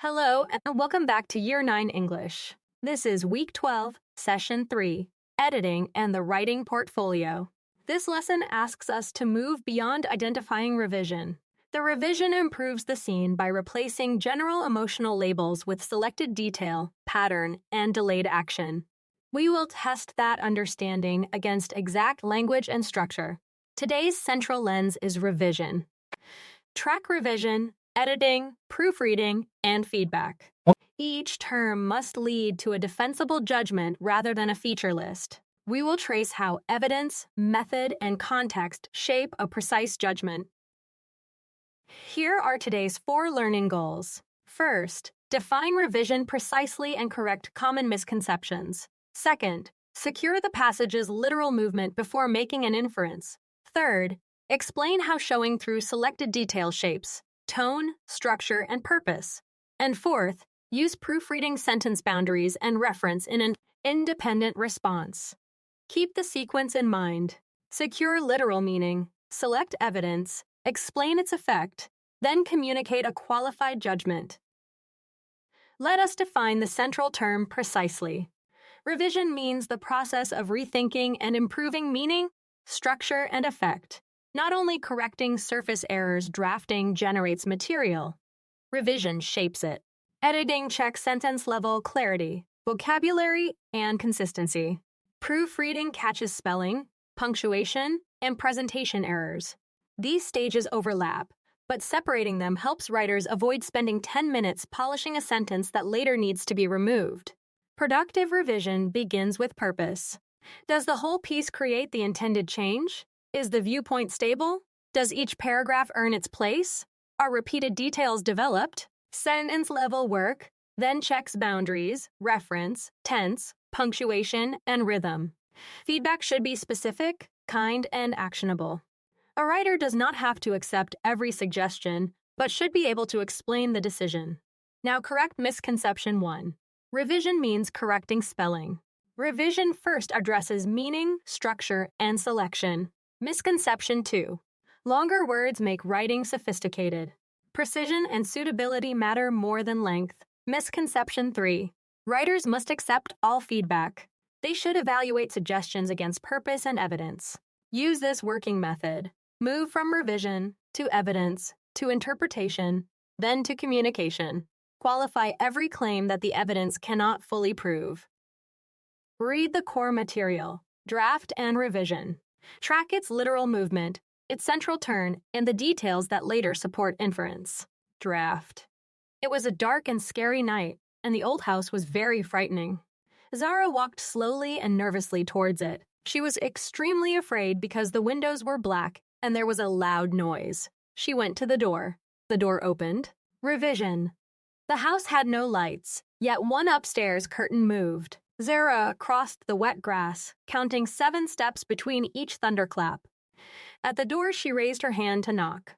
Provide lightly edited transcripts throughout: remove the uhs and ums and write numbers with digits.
Hello, and welcome back to Year 9 English. This is Week 12, Session 3, Editing and the Writing Portfolio. This lesson asks us to move beyond identifying revision. The revision improves the scene by replacing general emotional labels with selected detail, pattern, and delayed action. We will test that understanding against exact language and structure. Today's central lens is revision. Track revision, editing, proofreading, and feedback. Each term must lead to a defensible judgment rather than a feature list. We will trace how evidence, method, and context shape a precise judgment. Here are today's 4 learning goals. First, define revision precisely and correct common misconceptions. Second, secure the passage's literal movement before making an inference. Third, explain how showing through selected detail shapes tone, structure, and purpose. And fourth, use proofreading sentence boundaries and reference in an independent response. Keep the sequence in mind. Secure literal meaning, select evidence, explain its effect, then communicate a qualified judgment. Let us define the central term precisely. Revision means the process of rethinking and improving meaning, structure, and effect. Not only correcting surface errors, drafting generates material. Revision shapes it. Editing checks sentence-level clarity, vocabulary, and consistency. Proofreading catches spelling, punctuation, and presentation errors. These stages overlap, but separating them helps writers avoid spending 10 minutes polishing a sentence that later needs to be removed. Productive revision begins with purpose. Does the whole piece create the intended change? Is the viewpoint stable? Does each paragraph earn its place? Are repeated details developed? Sentence-level work then checks boundaries, reference, tense, punctuation, and rhythm. Feedback should be specific, kind, and actionable. A writer does not have to accept every suggestion, but should be able to explain the decision. Now, correct misconception 1. Revision means correcting spelling. Revision first addresses meaning, structure, and selection. Misconception 2. Longer words make writing sophisticated. Precision and suitability matter more than length. Misconception 3. Writers must accept all feedback. They should evaluate suggestions against purpose and evidence. Use this working method. Move from revision to evidence to interpretation, then to communication. Qualify every claim that the evidence cannot fully prove. Read the core material, draft and revision. Track its literal movement, its central turn, and the details that later support inference. Draft. It was a dark and scary night, and the old house was very frightening. Zara walked slowly and nervously towards it. She was extremely afraid because the windows were black and there was a loud noise. She went to the door. The door opened. Revision. The house had no lights, yet one upstairs curtain moved. Zara crossed the wet grass, counting 7 steps between each thunderclap. At the door, she raised her hand to knock.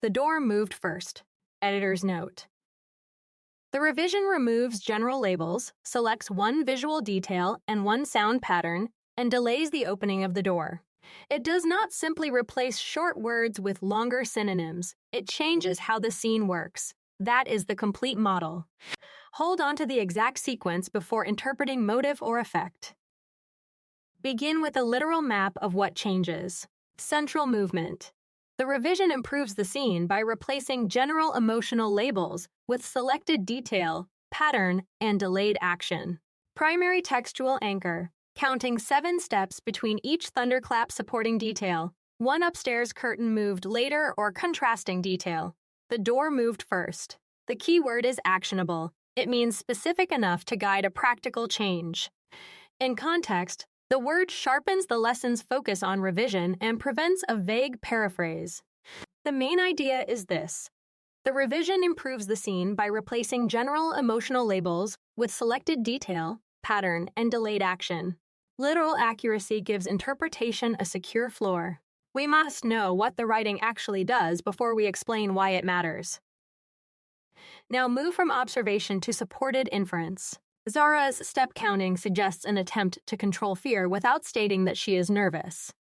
The door moved first. Editor's note. The revision removes general labels, selects one visual detail and one sound pattern, and delays the opening of the door. It does not simply replace short words with longer synonyms. It changes how the scene works. That is the complete model. Hold on to the exact sequence before interpreting motive or effect. Begin with a literal map of what changes. Central movement. The revision improves the scene by replacing general emotional labels with selected detail, pattern, and delayed action. Primary textual anchor. Counting 7 steps between each thunderclap supporting detail. One upstairs curtain moved later or contrasting detail. The door moved first. The key word is actionable. It means specific enough to guide a practical change. In context, the word sharpens the lesson's focus on revision and prevents a vague paraphrase. The main idea is this. The revision improves the scene by replacing general emotional labels with selected detail, pattern, and delayed action. Literal accuracy gives interpretation a secure floor. We must know what the writing actually does before we explain why it matters. Now move from observation to supported inference. Zara's step counting suggests an attempt to control fear without stating that she is nervous.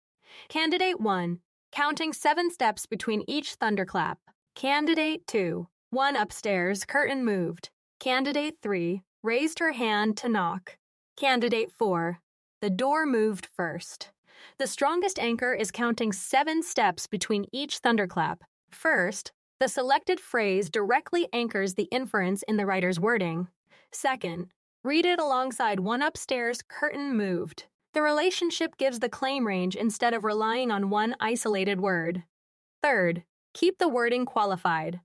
Candidate 1. Counting 7 steps between each thunderclap. Candidate 2. One upstairs, curtain moved. Candidate 3 raised her hand to knock. Candidate 4, the door moved first. The strongest anchor is counting 7 steps between each thunderclap. First, the selected phrase directly anchors the inference in the writer's wording. Second, read it alongside one upstairs curtain moved. The relationship gives the claim range instead of relying on one isolated word. Third, keep the wording qualified.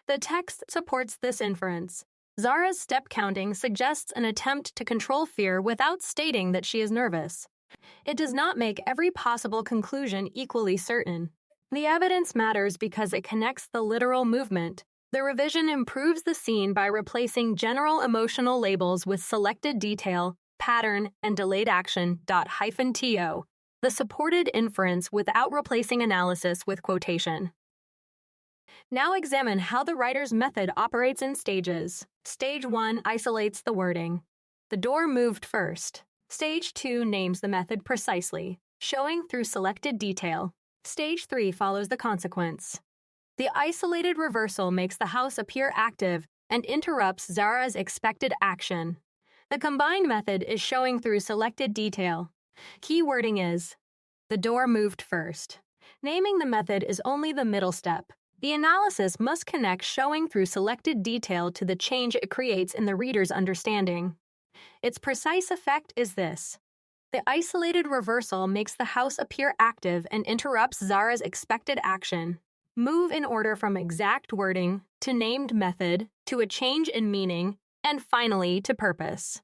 The text supports this inference. Zara's step counting suggests an attempt to control fear without stating that she is nervous. It does not make every possible conclusion equally certain. The evidence matters because it connects the literal movement. The revision improves the scene by replacing general emotional labels with selected detail, pattern, and delayed action .-to, the supported inference without replacing analysis with quotation. Now examine how the writer's method operates in stages. Stage 1 isolates the wording. The door moved first. Stage 2 names the method precisely, showing through selected detail. Stage 3 follows the consequence. The isolated reversal makes the house appear active and interrupts Zara's expected action. The combined method is showing through selected detail. Key wording is, the door moved first. Naming the method is only the middle step. The analysis must connect showing through selected detail to the change it creates in the reader's understanding. Its precise effect is this. The isolated reversal makes the house appear active and interrupts Zara's expected action. Move in order from exact wording to named method to a change in meaning, and finally to purpose.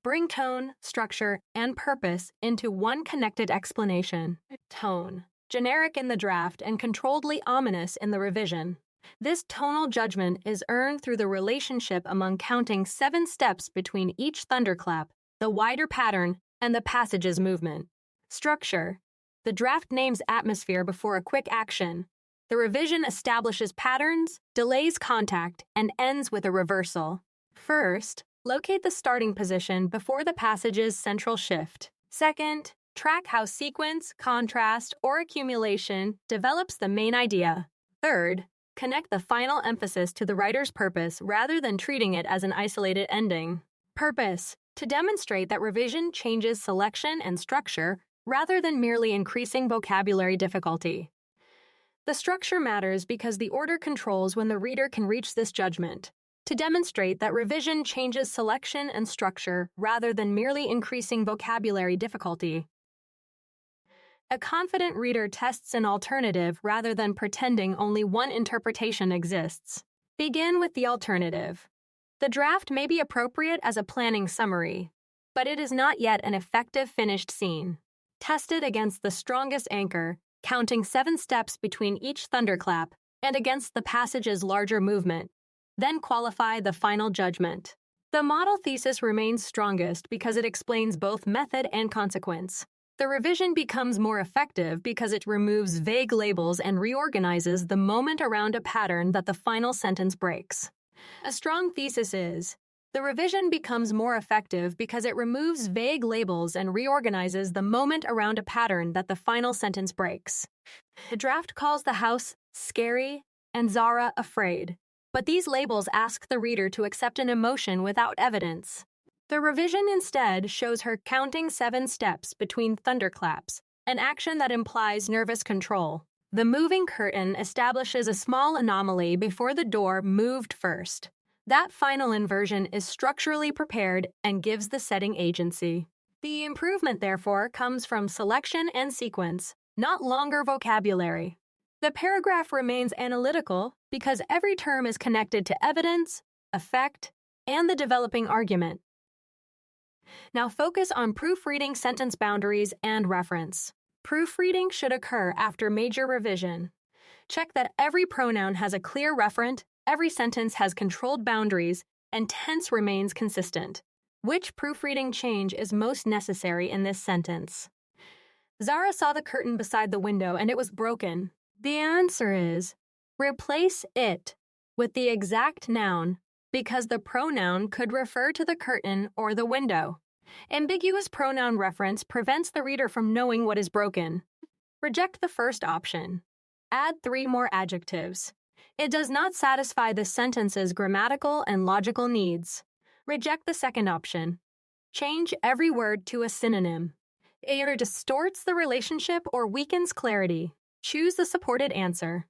Bring tone, structure, and purpose into one connected explanation. Tone. Generic in the draft and controlledly ominous in the revision. This tonal judgment is earned through the relationship among counting 7 steps between each thunderclap, the wider pattern, and the passage's movement. Structure. The draft names atmosphere before a quick action. The revision establishes patterns, delays contact, and ends with a reversal. First, locate the starting position before the passage's central shift. Second, track how sequence, contrast, or accumulation develops the main idea. Third, connect the final emphasis to the writer's purpose rather than treating it as an isolated ending. Purpose, to demonstrate that revision changes selection and structure rather than merely increasing vocabulary difficulty. The structure matters because the order controls when the reader can reach this judgment. To demonstrate that revision changes selection and structure rather than merely increasing vocabulary difficulty. A confident reader tests an alternative rather than pretending only one interpretation exists. Begin with the alternative. The draft may be appropriate as a planning summary, but it is not yet an effective finished scene. Test it against the strongest anchor, counting 7 steps between each thunderclap, and against the passage's larger movement. Then qualify the final judgment. The model thesis remains strongest because it explains both method and consequence. The revision becomes more effective because it removes vague labels and reorganizes the moment around a pattern that the final sentence breaks. A strong thesis is, the revision becomes more effective because it removes vague labels and reorganizes the moment around a pattern that the final sentence breaks. The draft calls the house scary and Zara afraid, but these labels ask the reader to accept an emotion without evidence. The revision instead shows her counting 7 steps between thunderclaps, an action that implies nervous control. The moving curtain establishes a small anomaly before the door moved first. That final inversion is structurally prepared and gives the setting agency. The improvement, therefore, comes from selection and sequence, not longer vocabulary. The paragraph remains analytical because every term is connected to evidence, effect, and the developing argument. Now focus on proofreading sentence boundaries and reference. Proofreading should occur after major revision. Check that every pronoun has a clear referent, every sentence has controlled boundaries, and tense remains consistent. Which proofreading change is most necessary in this sentence? Zara saw the curtain beside the window and it was broken. The answer is, replace it with the exact noun because the pronoun could refer to the curtain or the window. Ambiguous pronoun reference prevents the reader from knowing what is broken. Reject the first option. Add 3 more adjectives. It does not satisfy the sentence's grammatical and logical needs. Reject the second option. Change every word to a synonym. It either distorts the relationship or weakens clarity. Choose the supported answer.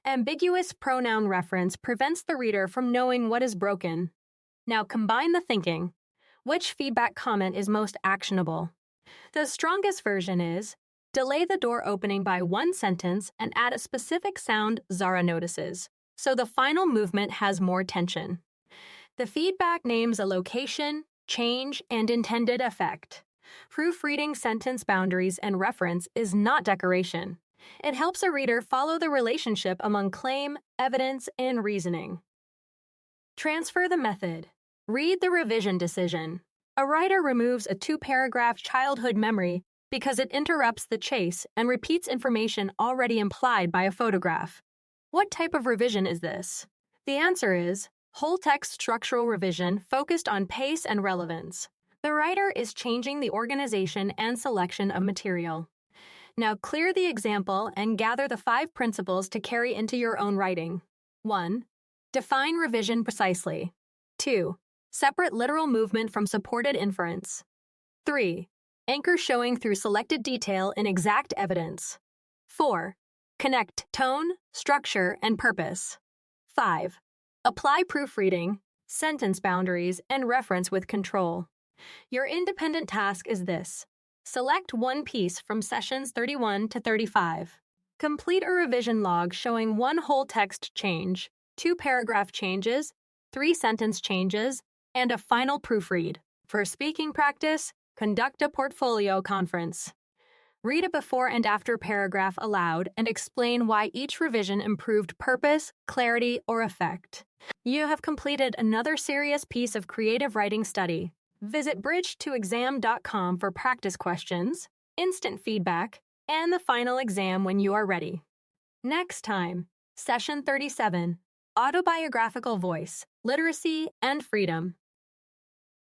Ambiguous pronoun reference prevents the reader from knowing what is broken. Now combine the thinking. Which feedback comment is most actionable? The strongest version is, delay the door opening by one sentence and add a specific sound Zara notices, so the final movement has more tension. The feedback names a location, change, and intended effect. Proofreading sentence boundaries and reference is not decoration. It helps a reader follow the relationship among claim, evidence, and reasoning. Transfer the method. Read the revision decision. A writer removes a two-paragraph childhood memory because it interrupts the chase and repeats information already implied by a photograph. What type of revision is this? The answer is whole text structural revision focused on pace and relevance. The writer is changing the organization and selection of material. Now clear the example and gather the 5 principles to carry into your own writing. 1. Define revision precisely. 2. Separate literal movement from supported inference. 3. Anchor showing through selected detail in exact evidence. 4. Connect tone, structure, and purpose. 5. Apply proofreading, sentence boundaries, and reference with control. Your independent task is this. Select one piece from sessions 31 to 35. Complete a revision log showing 1 whole text change, 2 paragraph changes, 3 sentence changes, and a final proofread. For speaking practice, conduct a portfolio conference. Read a before and after paragraph aloud and explain why each revision improved purpose, clarity, or effect. You have completed another serious piece of creative writing study. Visit bridge2exam.com for practice questions, instant feedback, and the final exam when you are ready. Next time, Session 37, Autobiographical Voice, Literacy, and Freedom.